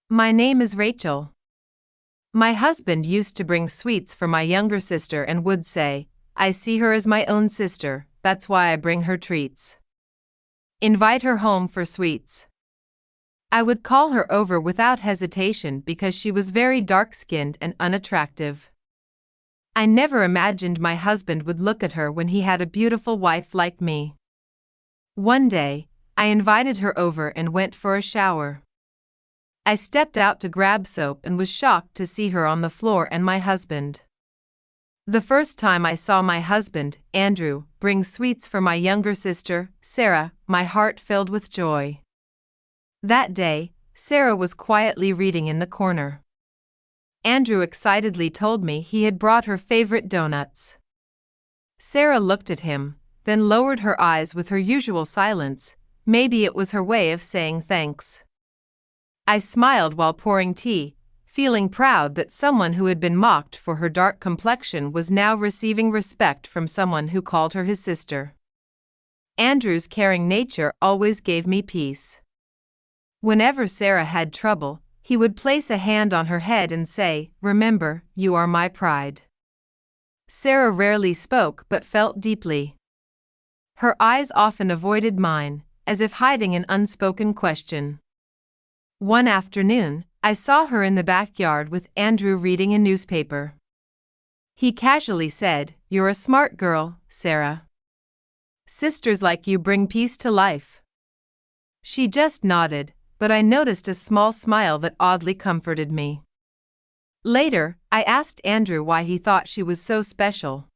My name is Rachel. My husband used to bring sweets for my younger sister and would say, I see her as my own sister, that's why I bring her treats. Invite her home for sweets. I would call her over without hesitation because she was very dark-skinned and unattractive. I never imagined my husband would look at her when he had a beautiful wife like me. One day, I invited her over and went for a shower. I stepped out to grab soap and was shocked to see her on the floor and my husband. The first time I saw my husband, Andrew, bring sweets for my younger sister, Sarah, my heart filled with joy. That day, Sarah was quietly reading in the corner. Andrew excitedly told me he had brought her favorite donuts. Sarah looked at him, then lowered her eyes with her usual silence. Maybe it was her way of saying thanks. I smiled while pouring tea, feeling proud that someone who had been mocked for her dark complexion was now receiving respect from someone who called her his sister. Andrew's caring nature always gave me peace. Whenever Sarah had trouble, he would place a hand on her head and say, "Remember, you are my pride." Sarah rarely spoke but felt deeply. Her eyes often avoided mine, as if hiding an unspoken question. One afternoon, I saw her in the backyard with Andrew reading a newspaper. He casually said, "You're a smart girl, Sarah. Sisters like you bring peace to life." She just nodded, but I noticed a small smile that oddly comforted me. Later, I asked Andrew why he thought she was so special.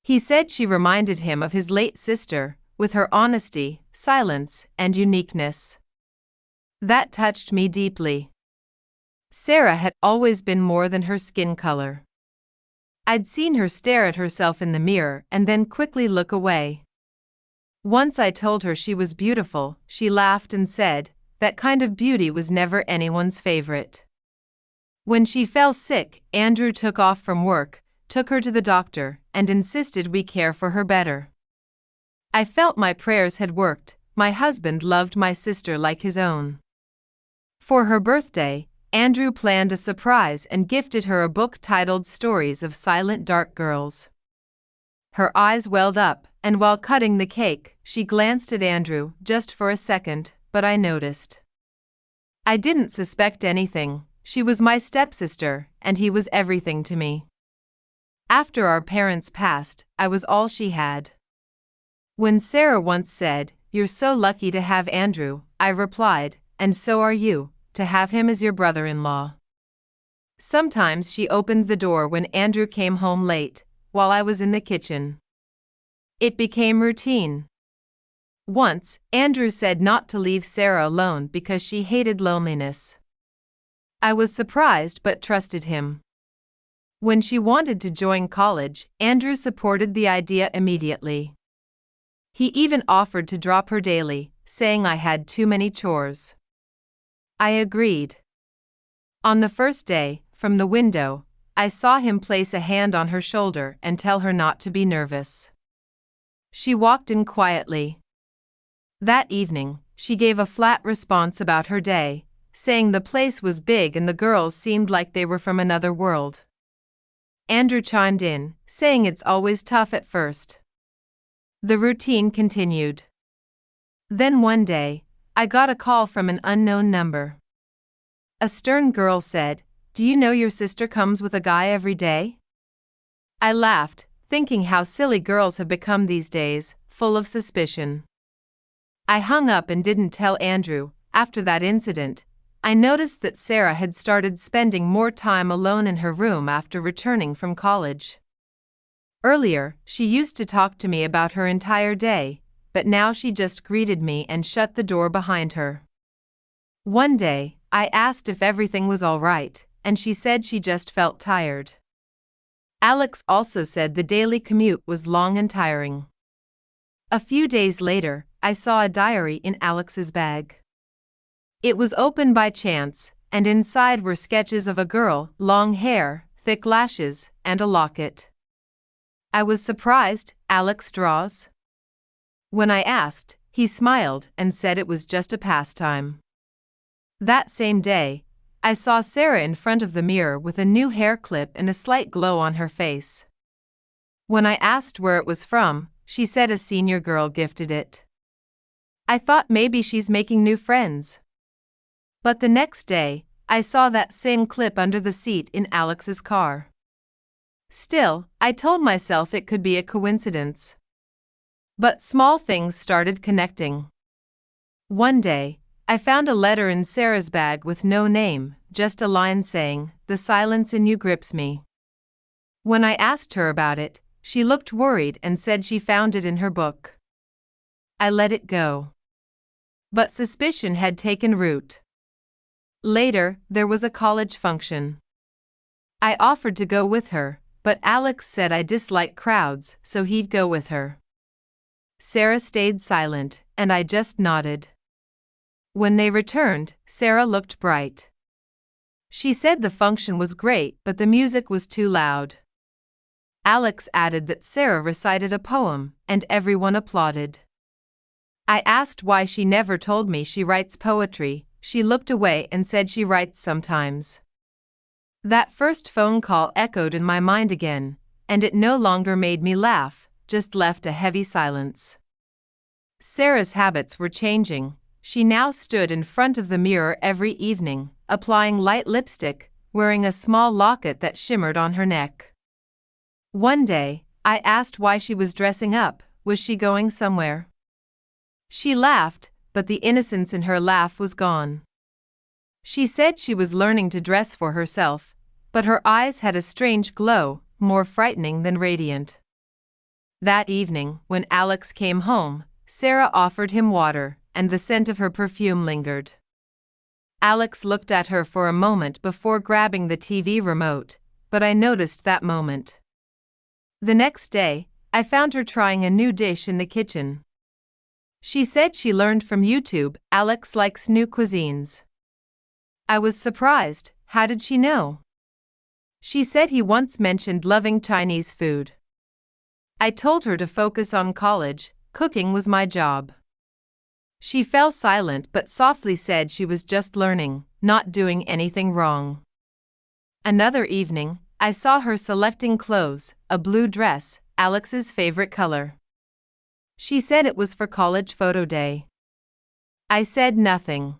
He said she reminded him of his late sister, with her honesty, silence, and uniqueness. That touched me deeply. Sarah had always been more than her skin color. I'd seen her stare at herself in the mirror and then quickly look away. Once I told her she was beautiful, she laughed and said, that kind of beauty was never anyone's favorite. When she fell sick, Andrew took off from work, took her to the doctor, and insisted we care for her better. I felt my prayers had worked. My husband loved my sister like his own. For her birthday, Andrew planned a surprise and gifted her a book titled Stories of Silent Dark Girls. Her eyes welled up, and while cutting the cake, she glanced at Andrew, just for a second, but I noticed. I didn't suspect anything. She was my stepsister, and he was everything to me. After our parents passed, I was all she had. When Sarah once said, "You're so lucky to have Andrew," I replied, "And so are you, to have him as your brother-in-law." Sometimes she opened the door when Andrew came home late, while I was in the kitchen. It became routine. Once, Andrew said not to leave Sarah alone because she hated loneliness. I was surprised but trusted him. When she wanted to join college, Andrew supported the idea immediately. He even offered to drop her daily, saying I had too many chores. I agreed. On the first day, from the window, I saw him place a hand on her shoulder and tell her not to be nervous. She walked in quietly. That evening, she gave a flat response about her day, saying the place was big and the girls seemed like they were from another world. Andrew chimed in, saying it's always tough at first. The routine continued. Then one day, I got a call from an unknown number. A stern girl said, "Do you know your sister comes with a guy every day?" I laughed, thinking how silly girls have become these days, full of suspicion. I hung up and didn't tell Andrew. After that incident, I noticed that Sarah had started spending more time alone in her room after returning from college. Earlier, she used to talk to me about her entire day, but now she just greeted me and shut the door behind her. One day, I asked if everything was all right, and she said she just felt tired. Alex also said the daily commute was long and tiring. A few days later, I saw a diary in Alex's bag. It was open by chance, and inside were sketches of a girl, long hair, thick lashes, and a locket. I was surprised. "Alex draws?" When I asked, he smiled and said it was just a pastime. That same day, I saw Sarah in front of the mirror with a new hair clip and a slight glow on her face. When I asked where it was from, she said a senior girl gifted it. I thought maybe she's making new friends. But the next day, I saw that same clip under the seat in Alex's car. Still, I told myself it could be a coincidence. But small things started connecting. One day, I found a letter in Sarah's bag with no name, just a line saying, "The silence in you grips me." When I asked her about it, she looked worried and said she found it in her book. I let it go. But suspicion had taken root. Later, there was a college function. I offered to go with her, but Alex said I dislike crowds, so he'd go with her. Sarah stayed silent, and I just nodded. When they returned, Sarah looked bright. She said the function was great, but the music was too loud. Alex added that Sarah recited a poem, and everyone applauded. I asked why she never told me she writes poetry. She looked away and said she writes sometimes. That first phone call echoed in my mind again, and it no longer made me laugh, just left a heavy silence. Sarah's habits were changing. She now stood in front of the mirror every evening, applying light lipstick, wearing a small locket that shimmered on her neck. One day, I asked why she was dressing up. Was she going somewhere? She laughed, but the innocence in her laugh was gone. She said she was learning to dress for herself, but her eyes had a strange glow, more frightening than radiant. That evening, when Alex came home, Sarah offered him water, and the scent of her perfume lingered. Alex looked at her for a moment before grabbing the TV remote, but I noticed that moment. The next day, I found her trying a new dish in the kitchen. She said she learned from YouTube. Alex likes new cuisines. I was surprised. How did she know? She said he once mentioned loving Chinese food. I told her to focus on college. Cooking was my job. She fell silent but softly said she was just learning, not doing anything wrong. Another evening, I saw her selecting clothes, a blue dress, Alex's favorite color. She said it was for college photo day. I said nothing.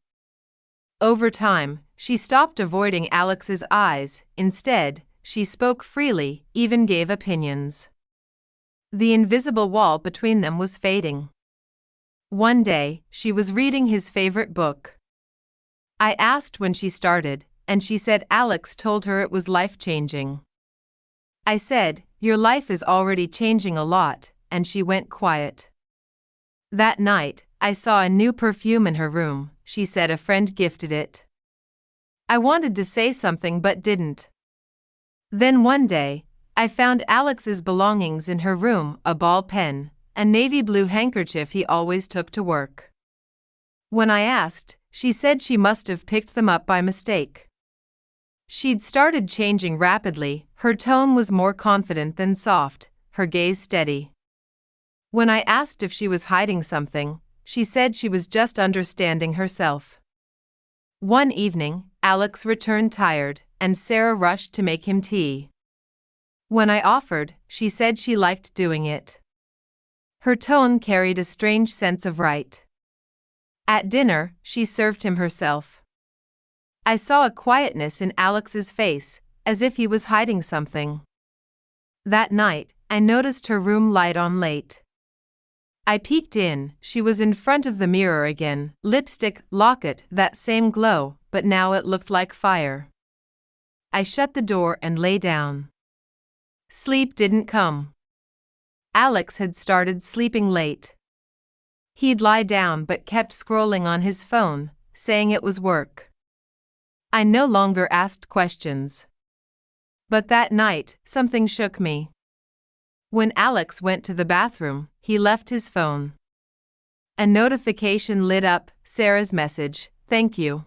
Over time, she stopped avoiding Alex's eyes. Instead, she spoke freely, even gave opinions. The invisible wall between them was fading. One day, she was reading his favorite book. I asked when she started, and she said Alex told her it was life-changing. I said, "Your life is already changing a lot," and she went quiet. That night, I saw a new perfume in her room. She said a friend gifted it. I wanted to say something but didn't. Then one day, I found Alex's belongings in her room, a ball pen, a navy blue handkerchief he always took to work. When I asked, she said she must have picked them up by mistake. She'd started changing rapidly. Her tone was more confident than soft, her gaze steady. When I asked if she was hiding something, she said she was just understanding herself. One evening, Alex returned tired, and Sarah rushed to make him tea. When I offered, she said she liked doing it. Her tone carried a strange sense of right. At dinner, she served him herself. I saw a quietness in Alex's face, as if he was hiding something. That night, I noticed her room light on late. I peeked in. She was in front of the mirror again, lipstick, locket, that same glow, but now it looked like fire. I shut the door and lay down. Sleep didn't come. Alex had started sleeping late. He'd lie down but kept scrolling on his phone, saying it was work. I no longer asked questions. But that night, something shook me. When Alex went to the bathroom, he left his phone. A notification lit up, Sarah's message, "Thank you.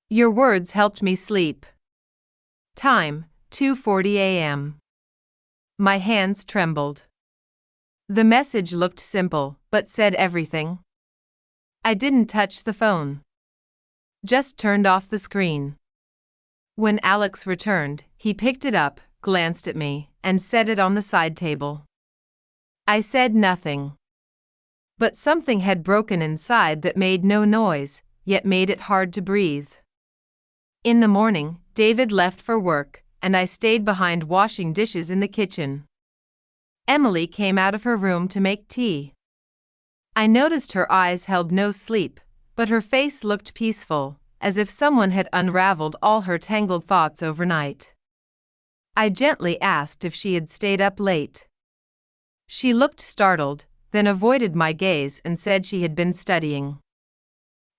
Your words helped me sleep." Time, 2:40 a.m. My hands trembled. The message looked simple, but said everything. I didn't touch the phone. Just turned off the screen. When Alex returned, he picked it up, glanced at me, and set it on the side table. I said nothing. But something had broken inside that made no noise, yet made it hard to breathe. In the morning, David left for work, and I stayed behind washing dishes in the kitchen. Emily came out of her room to make tea. I noticed her eyes held no sleep, but her face looked peaceful, as if someone had unraveled all her tangled thoughts overnight. I gently asked if she had stayed up late. She looked startled, then avoided my gaze and said she had been studying.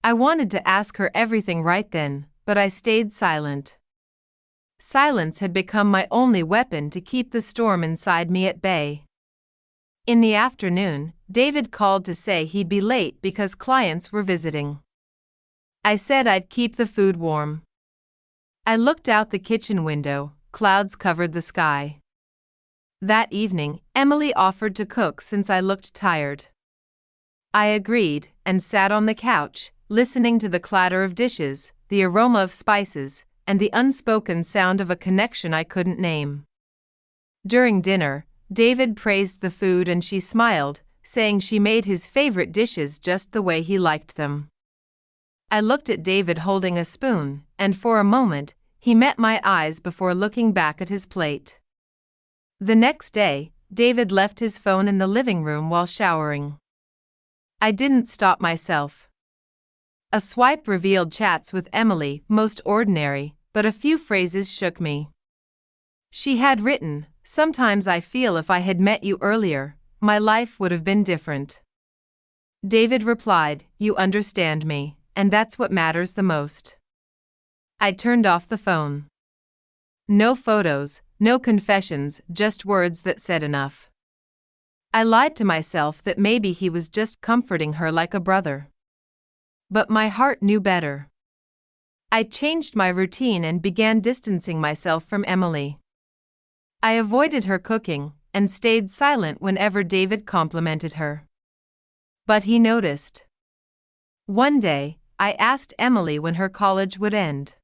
I wanted to ask her everything right then, but I stayed silent. Silence had become my only weapon to keep the storm inside me at bay. In the afternoon, David called to say he'd be late because clients were visiting. I said I'd keep the food warm. I looked out the kitchen window, clouds covered the sky. That evening, Emily offered to cook since I looked tired. I agreed and sat on the couch, listening to the clatter of dishes, the aroma of spices, and the unspoken sound of a connection I couldn't name. During dinner, David praised the food and she smiled, saying she made his favorite dishes just the way he liked them. I looked at David holding a spoon, and for a moment, he met my eyes before looking back at his plate. The next day, David left his phone in the living room while showering. I didn't stop myself. A swipe revealed chats with Emily, most ordinary, but a few phrases shook me. She had written, "Sometimes I feel if I had met you earlier, my life would have been different." David replied, "You understand me, and that's what matters the most." I turned off the phone. No photos, no confessions, just words that said enough. I lied to myself that maybe he was just comforting her like a brother. But my heart knew better. I changed my routine and began distancing myself from Emily. I avoided her cooking and stayed silent whenever David complimented her. But he noticed. One day, I asked Emily when her college would end.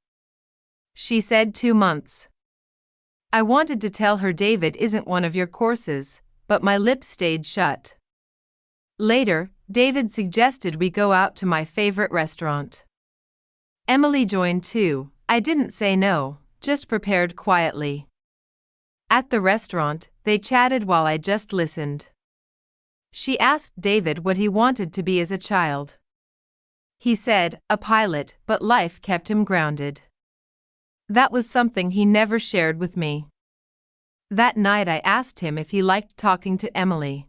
She said 2 months. I wanted to tell her David isn't one of your courses, but my lips stayed shut. Later, David suggested we go out to my favorite restaurant. Emily joined too. I didn't say no, just prepared quietly. At the restaurant, they chatted while I just listened. She asked David what he wanted to be as a child. He said, a pilot, but life kept him grounded. That was something he never shared with me. That night I asked him if he liked talking to Emily.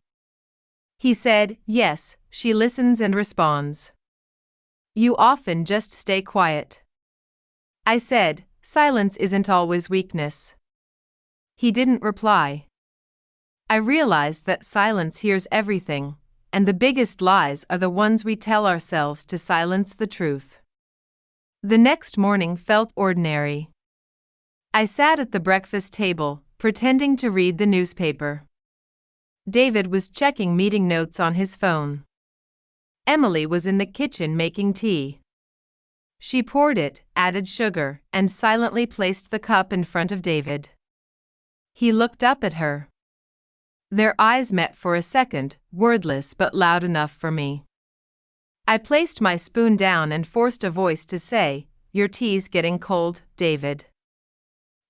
He said, yes, she listens and responds. You often just stay quiet. I said, silence isn't always weakness. He didn't reply. I realized that silence hears everything, and the biggest lies are the ones we tell ourselves to silence the truth. The next morning felt ordinary. I sat at the breakfast table, pretending to read the newspaper. David was checking meeting notes on his phone. Emily was in the kitchen making tea. She poured it, added sugar, and silently placed the cup in front of David. He looked up at her. Their eyes met for a second, wordless but loud enough for me. I placed my spoon down and forced a voice to say, your tea's getting cold, David.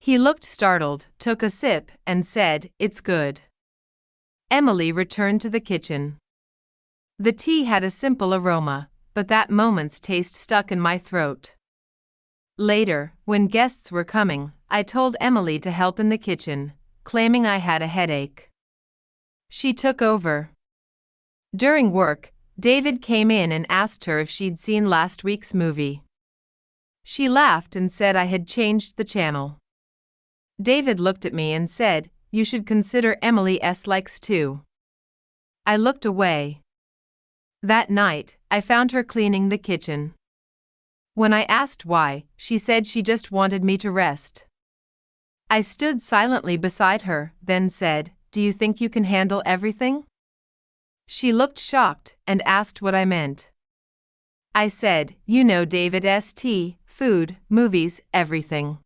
He looked startled, took a sip, and said, it's good. Emily returned to the kitchen. The tea had a simple aroma, but that moment's taste stuck in my throat. Later, when guests were coming, I told Emily to help in the kitchen, claiming I had a headache. She took over. During work, David came in and asked her if she'd seen last week's movie. She laughed and said I had changed the channel. David looked at me and said, you should consider Emily S. likes too. I looked away. That night, I found her cleaning the kitchen. When I asked why, she said she just wanted me to rest. I stood silently beside her, then said, do you think you can handle everything? She looked shocked and asked what I meant. I said, you know David St. Food, movies, everything.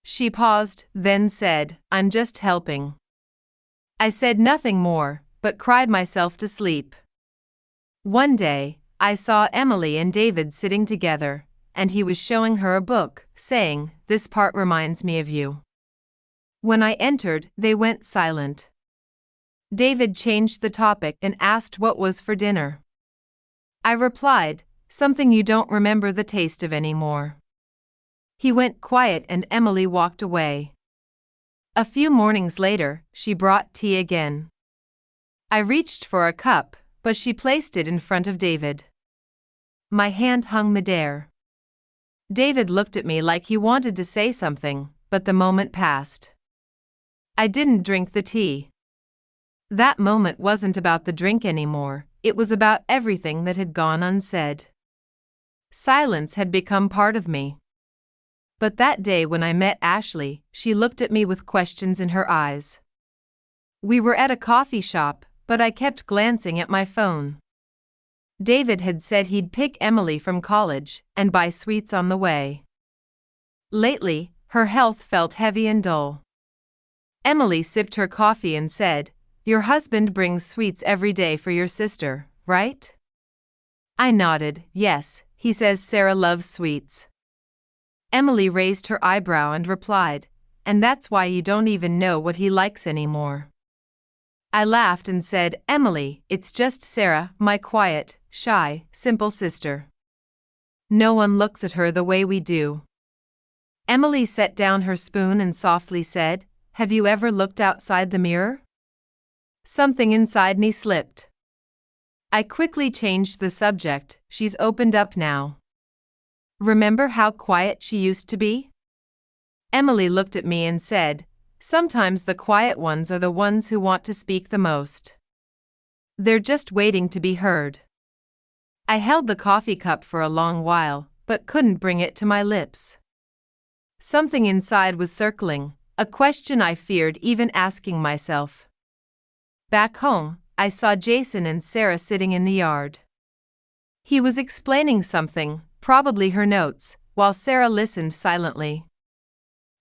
She paused, then said, "I'm just helping." I said nothing more, but cried myself to sleep. One day, I saw Emily and David sitting together, and he was showing her a book, saying, "This part reminds me of you." When I entered, they went silent. David changed the topic and asked what was for dinner. I replied, "Something you don't remember the taste of anymore." He went quiet and Emily walked away. A few mornings later, she brought tea again. I reached for a cup, but she placed it in front of David. My hand hung midair. David looked at me like he wanted to say something, but the moment passed. I didn't drink the tea. That moment wasn't about the drink anymore, it was about everything that had gone unsaid. Silence had become part of me. But that day when I met Ashley, she looked at me with questions in her eyes. We were at a coffee shop, but I kept glancing at my phone. David had said he'd pick Emily from college and buy sweets on the way. Lately, her health felt heavy and dull. Emily sipped her coffee and said, "Your husband brings sweets every day for your sister, right?" I nodded, "Yes, he says Sarah loves sweets." Emily raised her eyebrow and replied, "And that's why you don't even know what he likes anymore." I laughed and said, "Emily, it's just Sarah, my quiet, shy, simple sister. No one looks at her the way we do." Emily set down her spoon and softly said, "Have you ever looked outside the mirror?" Something inside me slipped. I quickly changed the subject. "She's opened up now. Remember how quiet she used to be?" Emily looked at me and said, "Sometimes the quiet ones are the ones who want to speak the most. They're just waiting to be heard." I held the coffee cup for a long while, but couldn't bring it to my lips. Something inside was circling, a question I feared even asking myself. Back home, I saw Jason and Sarah sitting in the yard. He was explaining something, probably her notes, while Sarah listened silently.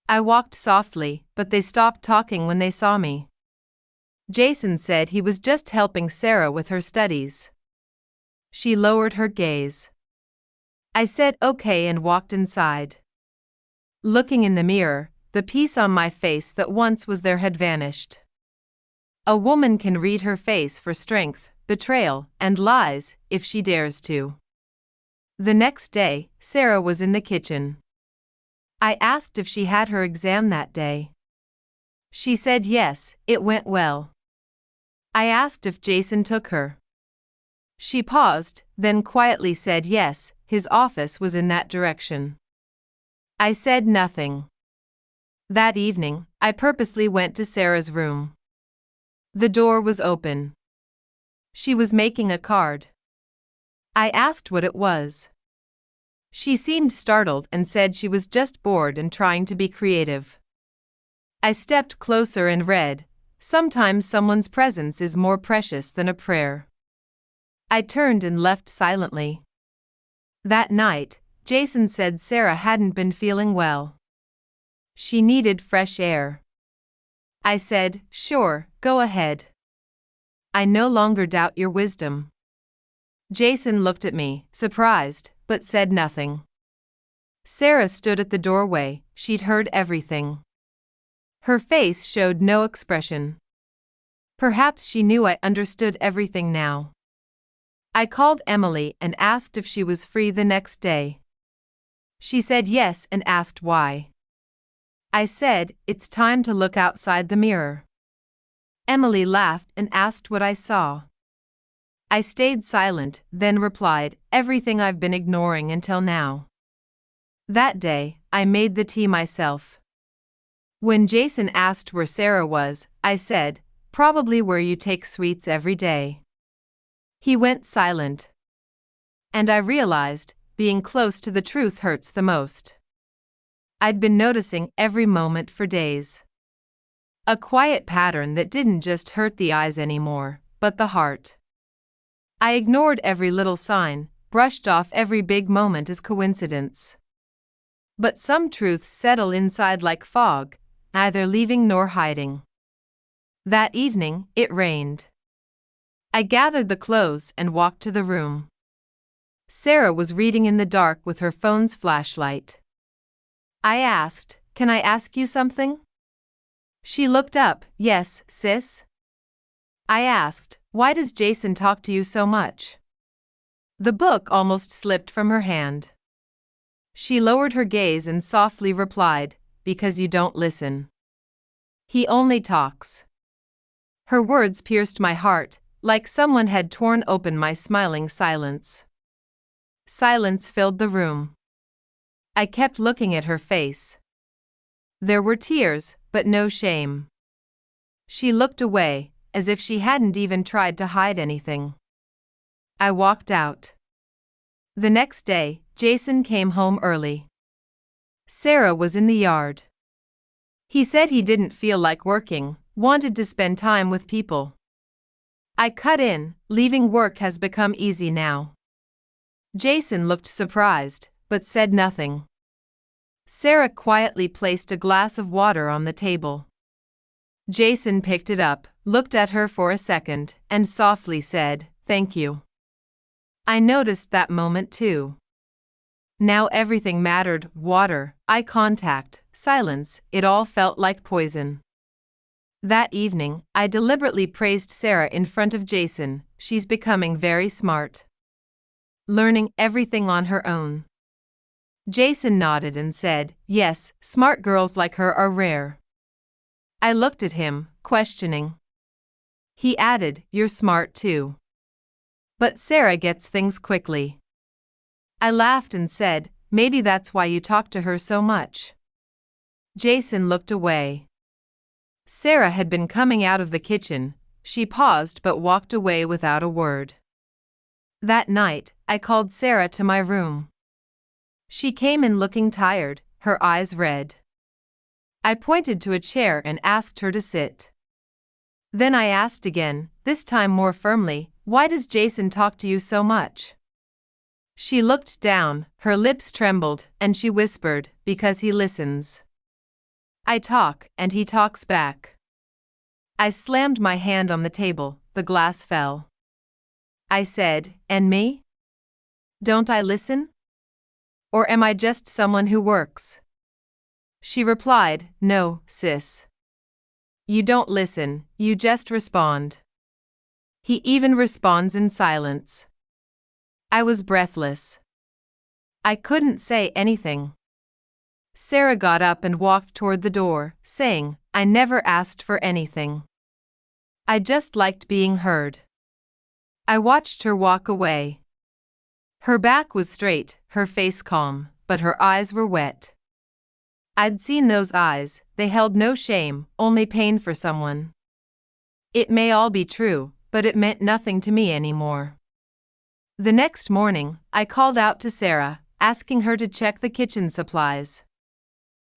I walked softly, but they stopped talking when they saw me. Jason said he was just helping Sarah with her studies. She lowered her gaze. I said okay and walked inside. Looking in the mirror, the piece on my face that once was there had vanished. A woman can read her face for strength, betrayal, and lies, if she dares to. The next day, Sarah was in the kitchen. I asked if she had her exam that day. She said yes, it went well. I asked if Jason took her. She paused, then quietly said yes, his office was in that direction. I said nothing. That evening, I purposely went to Sarah's room. The door was open. She was making a card. I asked what it was. She seemed startled and said she was just bored and trying to be creative. I stepped closer and read, "Sometimes someone's presence is more precious than a prayer." I turned and left silently. That night, Jason said Sarah hadn't been feeling well. She needed fresh air. I said, "Sure, go ahead. I no longer doubt your wisdom." Jason looked at me, surprised, but said nothing. Sarah stood at the doorway, she'd heard everything. Her face showed no expression. Perhaps she knew I understood everything now. I called Emily and asked if she was free the next day. She said yes and asked why. I said, "It's time to look outside the mirror." Emily laughed and asked what I saw. I stayed silent, then replied, "Everything I've been ignoring until now." That day, I made the tea myself. When Jason asked where Sarah was, I said, "Probably where you take sweets every day." He went silent. And I realized, being close to the truth hurts the most. I'd been noticing every moment for days. A quiet pattern that didn't just hurt the eyes anymore, but the heart. I ignored every little sign, brushed off every big moment as coincidence. But some truths settle inside like fog, neither leaving nor hiding. That evening, it rained. I gathered the clothes and walked to the room. Sarah was reading in the dark with her phone's flashlight. I asked, "Can I ask you something?" She looked up. "Yes, sis?" I asked, "Why does Jason talk to you so much?" The book almost slipped from her hand. She lowered her gaze and softly replied, "Because you don't listen. He only talks." Her words pierced my heart, like someone had torn open my smiling silence. Silence filled the room. I kept looking at her face. There were tears, but no shame. She looked away, as if she hadn't even tried to hide anything. I walked out. The next day, Jason came home early. Sarah was in the yard. He said he didn't feel like working, wanted to spend time with people. I cut in, "Leaving work has become easy now." Jason looked surprised, but said nothing. Sarah quietly placed a glass of water on the table. Jason picked it up, looked at her for a second, and softly said, "Thank you." I noticed that moment too. Now everything mattered: water, eye contact, silence, it all felt like poison. That evening, I deliberately praised Sarah in front of Jason. "She's becoming very smart. Learning everything on her own." Jason nodded and said, "Yes, smart girls like her are rare." I looked at him, questioning. He added, "You're smart too. But Sarah gets things quickly." I laughed and said, "Maybe that's why you talk to her so much." Jason looked away. Sarah had been coming out of the kitchen. She paused but walked away without a word. That night, I called Sarah to my room. She came in looking tired, her eyes red. I pointed to a chair and asked her to sit. Then I asked again, this time more firmly, "Why does Jason talk to you so much?" She looked down, her lips trembled, and she whispered, "Because he listens. I talk, and he talks back." I slammed my hand on the table, the glass fell. I said, "And me? Don't I listen? Or am I just someone who works?" She replied, "No, sis. You don't listen, you just respond. He even responds in silence." I was breathless. I couldn't say anything. Sarah got up and walked toward the door, saying, "I never asked for anything. I just liked being heard." I watched her walk away. Her back was straight, her face calm, but her eyes were wet. I'd seen those eyes, they held no shame, only pain for someone. It may all be true, but it meant nothing to me anymore. The next morning, I called out to Sarah, asking her to check the kitchen supplies.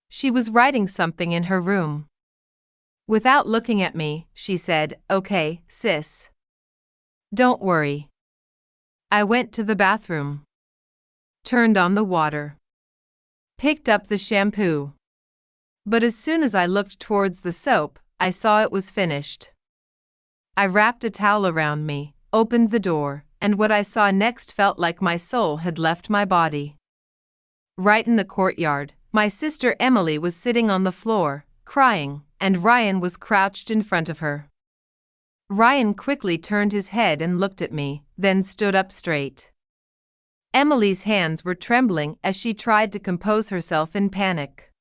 She was writing something in her room. Without looking at me, she said, "Okay, sis. Don't worry." I went to the bathroom. Turned on the water. Picked up the shampoo. But as soon as I looked towards the soap, I saw it was finished. I wrapped a towel around me, opened the door, and what I saw next felt like my soul had left my body. Right in the courtyard, my sister Emily was sitting on the floor, crying, and Ryan was crouched in front of her. Ryan quickly turned his head and looked at me, then stood up straight. Emily's hands were trembling as she tried to compose herself in panic.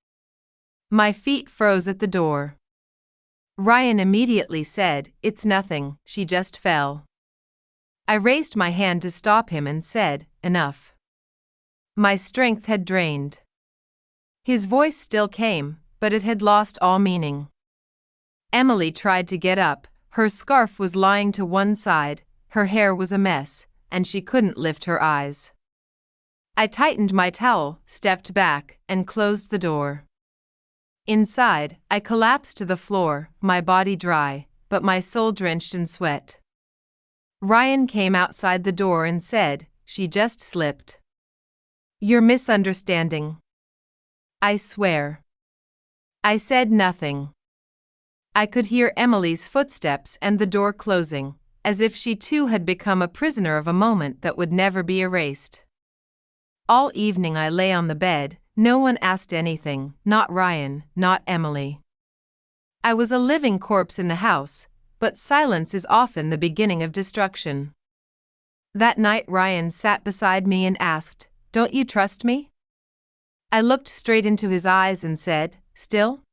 My feet froze at the door. Ryan immediately said, "It's nothing, she just fell." I raised my hand to stop him and said, "Enough." My strength had drained. His voice still came, but it had lost all meaning. Emily tried to get up, her scarf was lying to one side, her hair was a mess, and she couldn't lift her eyes. I tightened my towel, stepped back, and closed the door. Inside, I collapsed to the floor, my body dry, but my soul drenched in sweat. Ryan came outside the door and said, "She just slipped. You're misunderstanding." I swear. I said nothing. I could hear Emily's footsteps and the door closing, as if she too had become a prisoner of a moment that would never be erased. All evening I lay on the bed, no one asked anything, not Ryan, not Emily. I was a living corpse in the house, but silence is often the beginning of destruction. That night Ryan sat beside me and asked, "Don't you trust me?" I looked straight into his eyes and said, "Still?"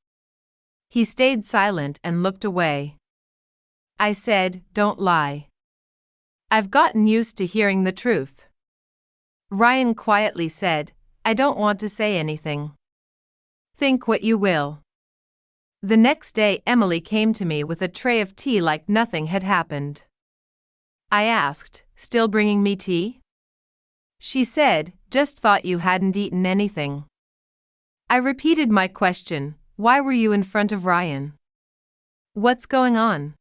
He stayed silent and looked away. I said, "Don't lie. I've gotten used to hearing the truth." Ryan quietly said, "I don't want to say anything. Think what you will." The next day Emily came to me with a tray of tea like nothing had happened. I asked, "Still bringing me tea?" She said, "Just thought you hadn't eaten anything." I repeated my question, "Why were you in front of Ryan? What's going on?"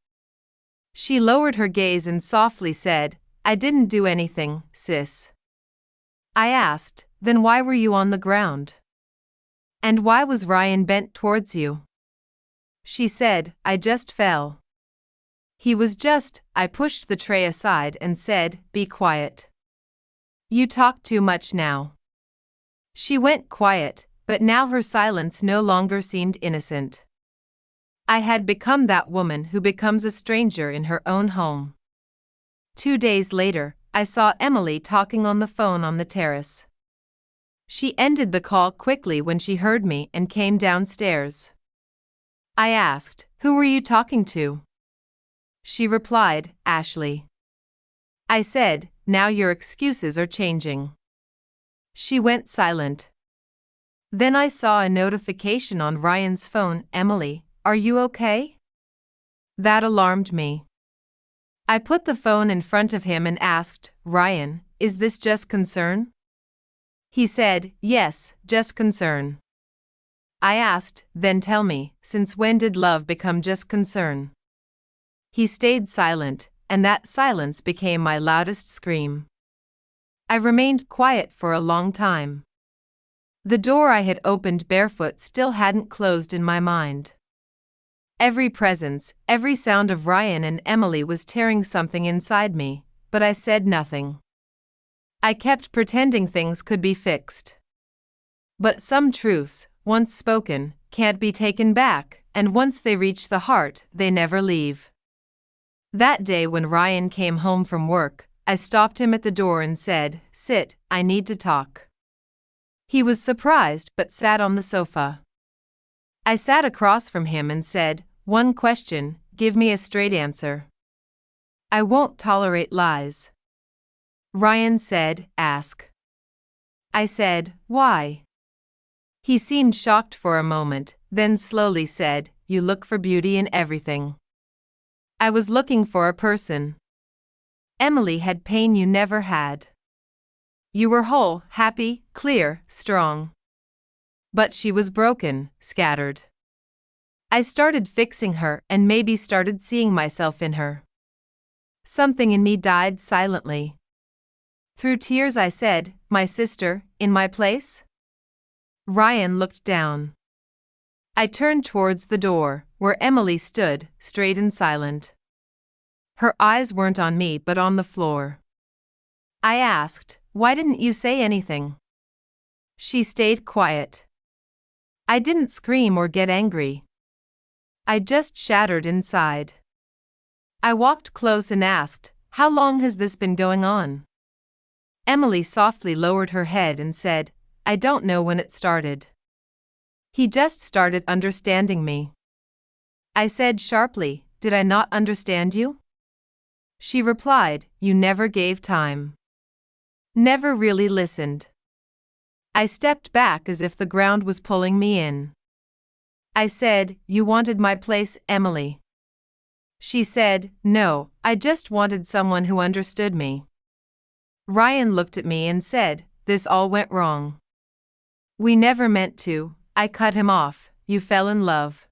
She lowered her gaze and softly said, "I didn't do anything, sis." I asked, "Then why were you on the ground? And why was Ryan bent towards you?" She said, "I just fell." I pushed the tray aside and said, "Be quiet. You talk too much now." She went quiet, but now her silence no longer seemed innocent. I had become that woman who becomes a stranger in her own home. 2 days later, I saw Emily talking on the phone on the terrace. She ended the call quickly when she heard me and came downstairs. I asked, "Who were you talking to?" She replied, "Ashley." I said, "Now your excuses are changing." She went silent. Then I saw a notification on Ryan's phone, "Emily, are you okay?" That alarmed me. I put the phone in front of him and asked, "Ryan, is this just concern?" He said, "Yes, just concern." I asked, "Then tell me, since when did love become just concern?" He stayed silent, and that silence became my loudest scream. I remained quiet for a long time. The door I had opened barefoot still hadn't closed in my mind. Every presence, every sound of Ryan and Emily was tearing something inside me, but I said nothing. I kept pretending things could be fixed. But some truths, once spoken, can't be taken back, and once they reach the heart, they never leave. That day when Ryan came home from work, I stopped him at the door and said, "Sit, I need to talk." He was surprised but sat on the sofa. I sat across from him and said, "One question, give me a straight answer." "I won't tolerate lies." Ryan said, "Ask." I said, "Why?" He seemed shocked for a moment, then slowly said, "You look for beauty in everything." I was looking for a person. Emily had pain you never had. You were whole, happy, clear, strong. But she was broken, scattered. I started fixing her and maybe started seeing myself in her. Something in me died silently. Through tears I said, "My sister, in my place?" Ryan looked down. I turned towards the door, where Emily stood, straight and silent. Her eyes weren't on me but on the floor. I asked, "Why didn't you say anything?" She stayed quiet. I didn't scream or get angry. I just shattered inside. I walked close and asked, "How long has this been going on?" Emily softly lowered her head and said, "I don't know when it started. He just started understanding me." I said sharply, "Did I not understand you?" She replied, "You never gave time. Never really listened." I stepped back as if the ground was pulling me in. I said, "You wanted my place, Emily." She said, "No, I just wanted someone who understood me." Ryan looked at me and said, "This all went wrong." "We never meant to," I cut him off, "you fell in love."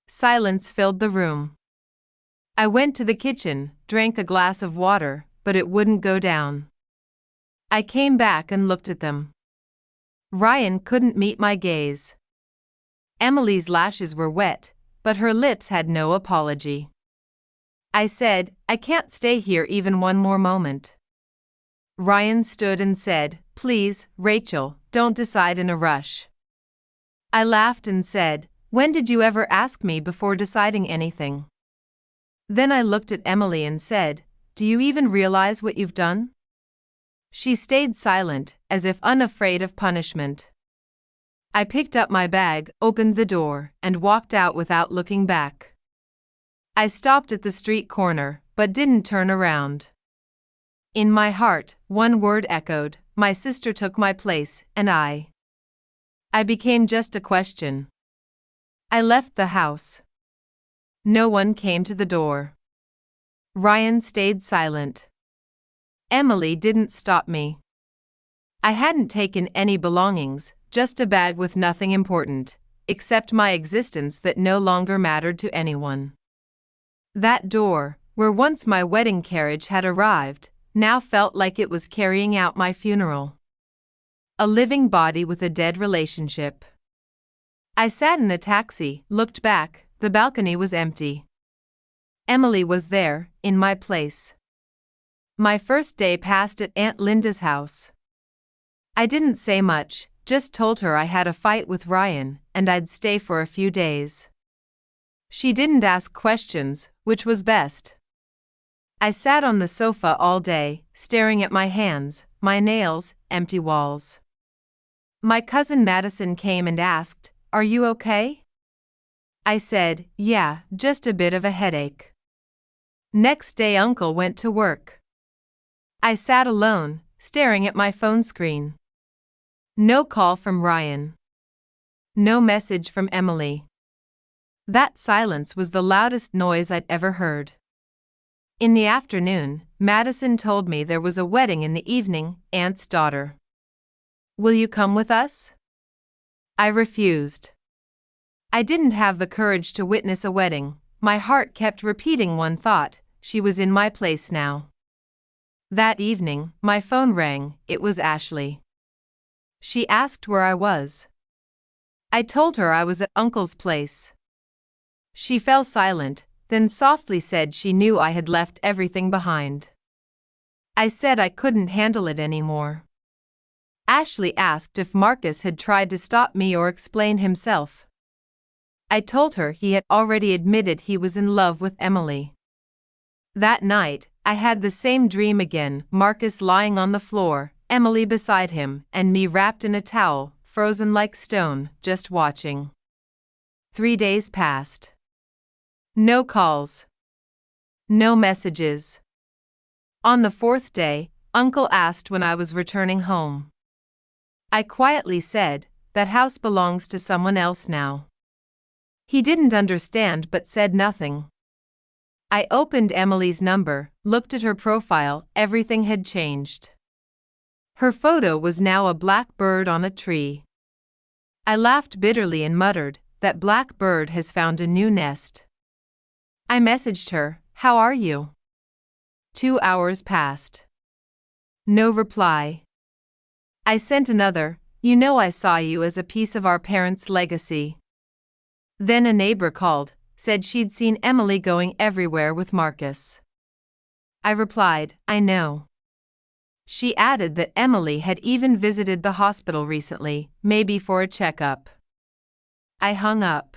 Silence filled the room. I went to the kitchen, drank a glass of water, but it wouldn't go down. I came back and looked at them. Ryan couldn't meet my gaze. Emily's lashes were wet, but her lips had no apology. I said, I can't stay here even one more moment. Ryan stood and said, Please, Rachel, don't decide in a rush. I laughed and said, When did you ever ask me before deciding anything? Then I looked at Emily and said, Do you even realize what you've done? She stayed silent, as if unafraid of punishment. I picked up my bag, opened the door, and walked out without looking back. I stopped at the street corner, but didn't turn around. In my heart, one word echoed, my sister took my place, and I became just a question. I left the house. No one came to the door. Ryan stayed silent. Emily didn't stop me. I hadn't taken any belongings, just a bag with nothing important, except my existence that no longer mattered to anyone. That door, where once my wedding carriage had arrived, now felt like it was carrying out my funeral. A living body with a dead relationship. I sat in a taxi, looked back, the balcony was empty. Emily was there, in my place. My first day passed at Aunt Linda's house. I didn't say much, just told her I had a fight with Ryan, and I'd stay for a few days. She didn't ask questions, which was best. I sat on the sofa all day, staring at my hands, my nails, empty walls. My cousin Madison came and asked, Are you okay? I said, Yeah, just a bit of a headache. Next day Uncle went to work. I sat alone, staring at my phone screen. No call from Ryan. No message from Emily. That silence was the loudest noise I'd ever heard. In the afternoon, Madison told me there was a wedding in the evening, Aunt's daughter. Will you come with us? I refused. I didn't have the courage to witness a wedding. My heart kept repeating one thought, she was in my place now. That evening, my phone rang, it was Ashley. She asked where I was. I told her I was at Uncle's place. She fell silent, then softly said she knew I had left everything behind. I said I couldn't handle it anymore. Ashley asked if Marcus had tried to stop me or explain himself. I told her he had already admitted he was in love with Emily. That night, I had the same dream again, Marcus lying on the floor, Emily beside him, and me wrapped in a towel, frozen like stone, just watching. 3 days passed. No calls. No messages. On the 4th day, Uncle asked when I was returning home. I quietly said, That house belongs to someone else now. He didn't understand but said nothing. I opened Emily's number, looked at her profile, everything had changed. Her photo was now a black bird on a tree. I laughed bitterly and muttered, That black bird has found a new nest. I messaged her, How are you? 2 hours passed. No reply. I sent another, You know I saw you as a piece of our parents' legacy. Then a neighbor called, said she'd seen Emily going everywhere with Marcus. I replied, I know. She added that Emily had even visited the hospital recently, maybe for a checkup. I hung up.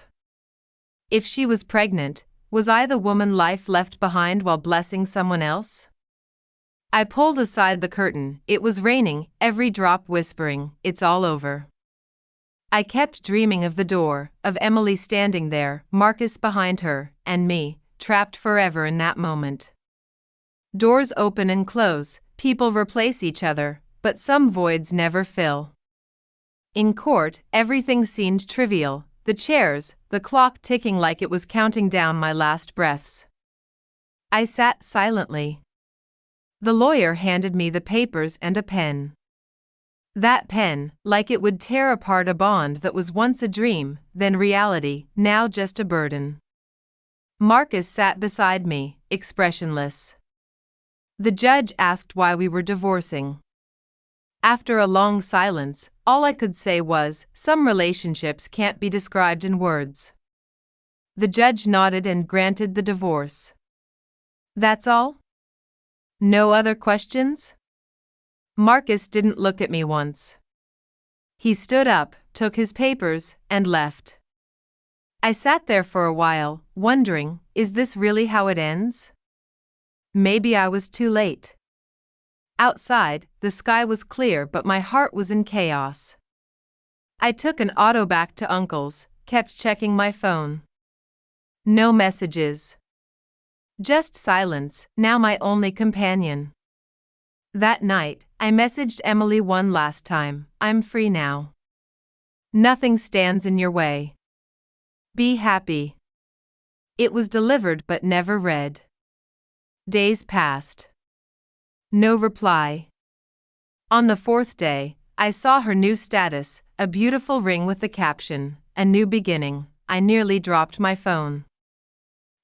If she was pregnant, was I the woman life left behind while blessing someone else? I pulled aside the curtain, it was raining, every drop whispering, It's all over. I kept dreaming of the door, of Emily standing there, Marcus behind her, and me, trapped forever in that moment. Doors open and close, people replace each other, but some voids never fill. In court, everything seemed trivial, the chairs, the clock ticking like it was counting down my last breaths. I sat silently. The lawyer handed me the papers and a pen. That pen, like it would tear apart a bond that was once a dream, then reality, now just a burden. Marcus sat beside me, expressionless. The judge asked why we were divorcing. After a long silence, all I could say was, "Some relationships can't be described in words." The judge nodded and granted the divorce. "That's all? No other questions?" Marcus didn't look at me once. He stood up, took his papers, and left. I sat there for a while, wondering, is this really how it ends? Maybe I was too late. Outside, the sky was clear but my heart was in chaos. I took an auto back to Uncle's, kept checking my phone. No messages. Just silence, now my only companion. That night, I messaged Emily one last time, "I'm free now. Nothing stands in your way. Be happy." It was delivered but never read. Days passed. No reply. On the fourth day, I saw her new status, a beautiful ring with the caption, "A new beginning." I nearly dropped my phone.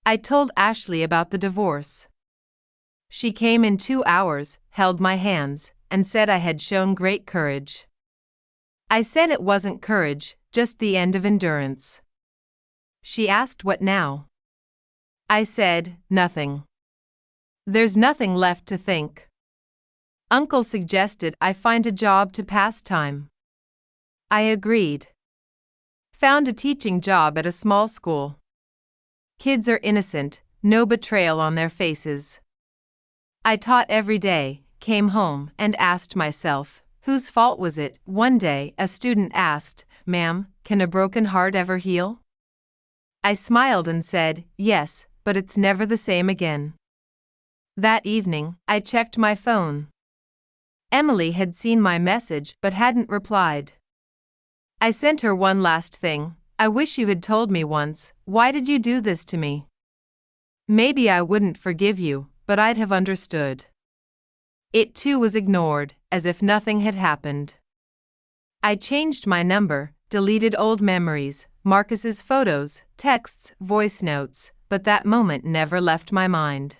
I told Ashley about the divorce. She came in 2 hours, held my hands, and said I had shown great courage. I said it wasn't courage, just the end of endurance. She asked what now. I said, nothing. There's nothing left to think. Uncle suggested I find a job to pass time. I agreed. Found a teaching job at a small school. Kids are innocent, no betrayal on their faces. I taught every day, came home, and asked myself, whose fault was it? One day, a student asked, "Ma'am, can a broken heart ever heal?" I smiled and said, "Yes, but it's never the same again." That evening, I checked my phone. Emily had seen my message but hadn't replied. I sent her one last thing, "I wish you had told me once, why did you do this to me? Maybe I wouldn't forgive you, but I'd have understood." It too was ignored, as if nothing had happened. I changed my number, deleted old memories, Marcus's photos, texts, voice notes, but that moment never left my mind.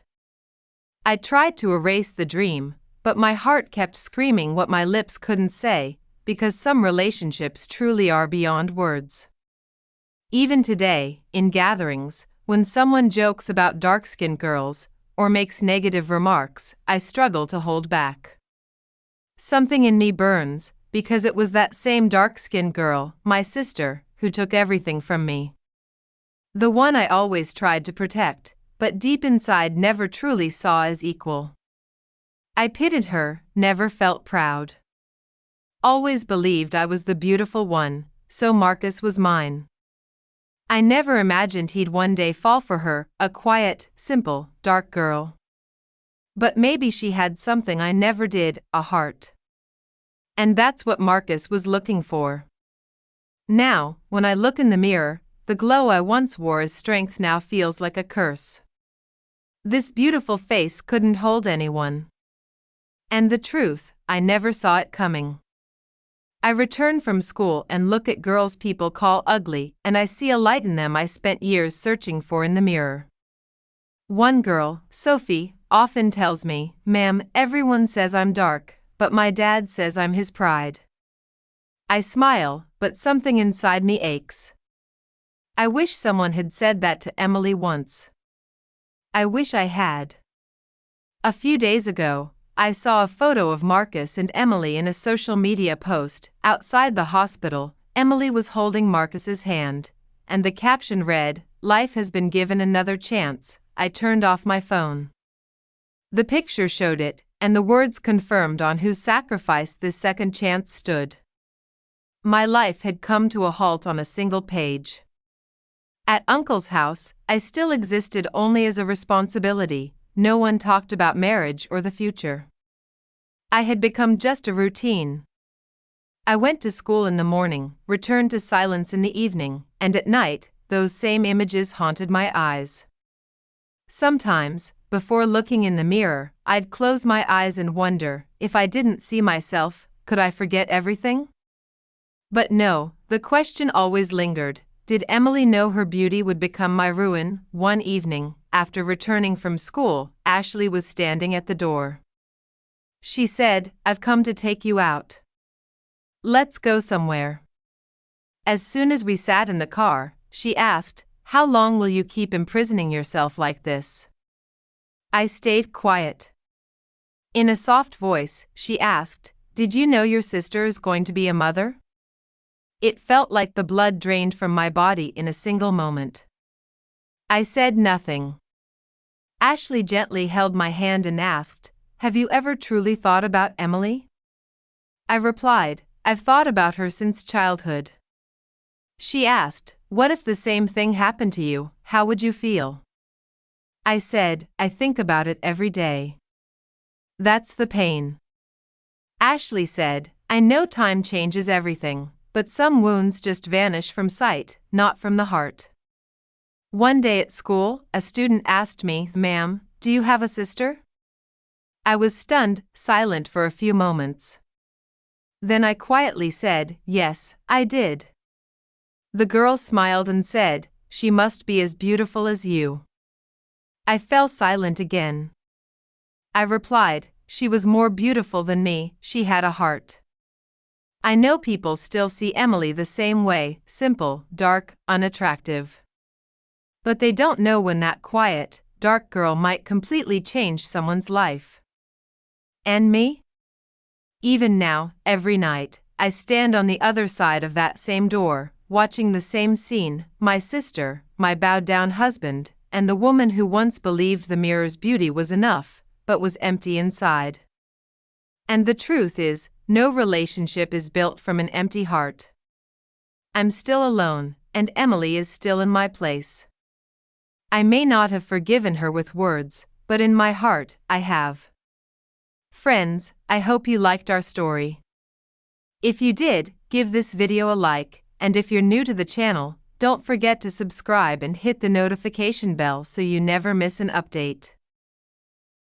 I tried to erase the dream, but my heart kept screaming what my lips couldn't say, because some relationships truly are beyond words. Even today, in gatherings, when someone jokes about dark-skinned girls, or makes negative remarks, I struggle to hold back. Something in me burns, because it was that same dark-skinned girl, my sister, who took everything from me. The one I always tried to protect, but deep inside never truly saw as equal. I pitied her, never felt proud. Always believed I was the beautiful one, so Marcus was mine. I never imagined he'd one day fall for her, a quiet, simple, dark girl. But maybe she had something I never did, a heart. And that's what Marcus was looking for. Now, when I look in the mirror, the glow I once wore as strength now feels like a curse. This beautiful face couldn't hold anyone. And the truth, I never saw it coming. I return from school and look at girls people call ugly, and I see a light in them I spent years searching for in the mirror. One girl, Sophie, often tells me, "Ma'am, everyone says I'm dark, but my dad says I'm his pride." I smile, but something inside me aches. I wish someone had said that to Emily once. I wish I had. A few days ago, I saw a photo of Marcus and Emily in a social media post. Outside the hospital, Emily was holding Marcus's hand, and the caption read, "Life has been given another chance." I turned off my phone. The picture showed it, and the words confirmed on whose sacrifice this second chance stood. My life had come to a halt on a single page. At Uncle's house, I still existed only as a responsibility. No one talked about marriage or the future. I had become just a routine. I went to school in the morning, returned to silence in the evening, and at night, those same images haunted my eyes. Sometimes, before looking in the mirror, I'd close my eyes and wonder, if I didn't see myself, could I forget everything? But no, the question always lingered. Did Emily know her beauty would become my ruin? One evening, after returning from school, Ashley was standing at the door. She said, "I've come to take you out. Let's go somewhere." As soon as we sat in the car, she asked, "How long will you keep imprisoning yourself like this?" I stayed quiet. In a soft voice, she asked, "Did you know your sister is going to be a mother?" It felt like the blood drained from my body in a single moment. I said nothing. Ashley gently held my hand and asked, "Have you ever truly thought about Emily?" I replied, "I've thought about her since childhood." She asked, "What if the same thing happened to you, how would you feel?" I said, "I think about it every day. That's the pain." Ashley said, "I know time changes everything, but some wounds just vanish from sight, not from the heart." One day at school, a student asked me, "Ma'am, do you have a sister?" I was stunned, silent for a few moments. Then I quietly said, "Yes, I did." The girl smiled and said, "She must be as beautiful as you." I fell silent again. I replied, "She was more beautiful than me, she had a heart." I know people still see Emily the same way, simple, dark, unattractive. But they don't know when that quiet, dark girl might completely change someone's life. And me? Even now, every night, I stand on the other side of that same door, watching the same scene, my sister, my bowed-down husband, and the woman who once believed the mirror's beauty was enough, but was empty inside. And the truth is, no relationship is built from an empty heart. I'm still alone, and Emily is still in my place. I may not have forgiven her with words, but in my heart, I have. Friends, I hope you liked our story. If you did, give this video a like, and if you're new to the channel, don't forget to subscribe and hit the notification bell so you never miss an update.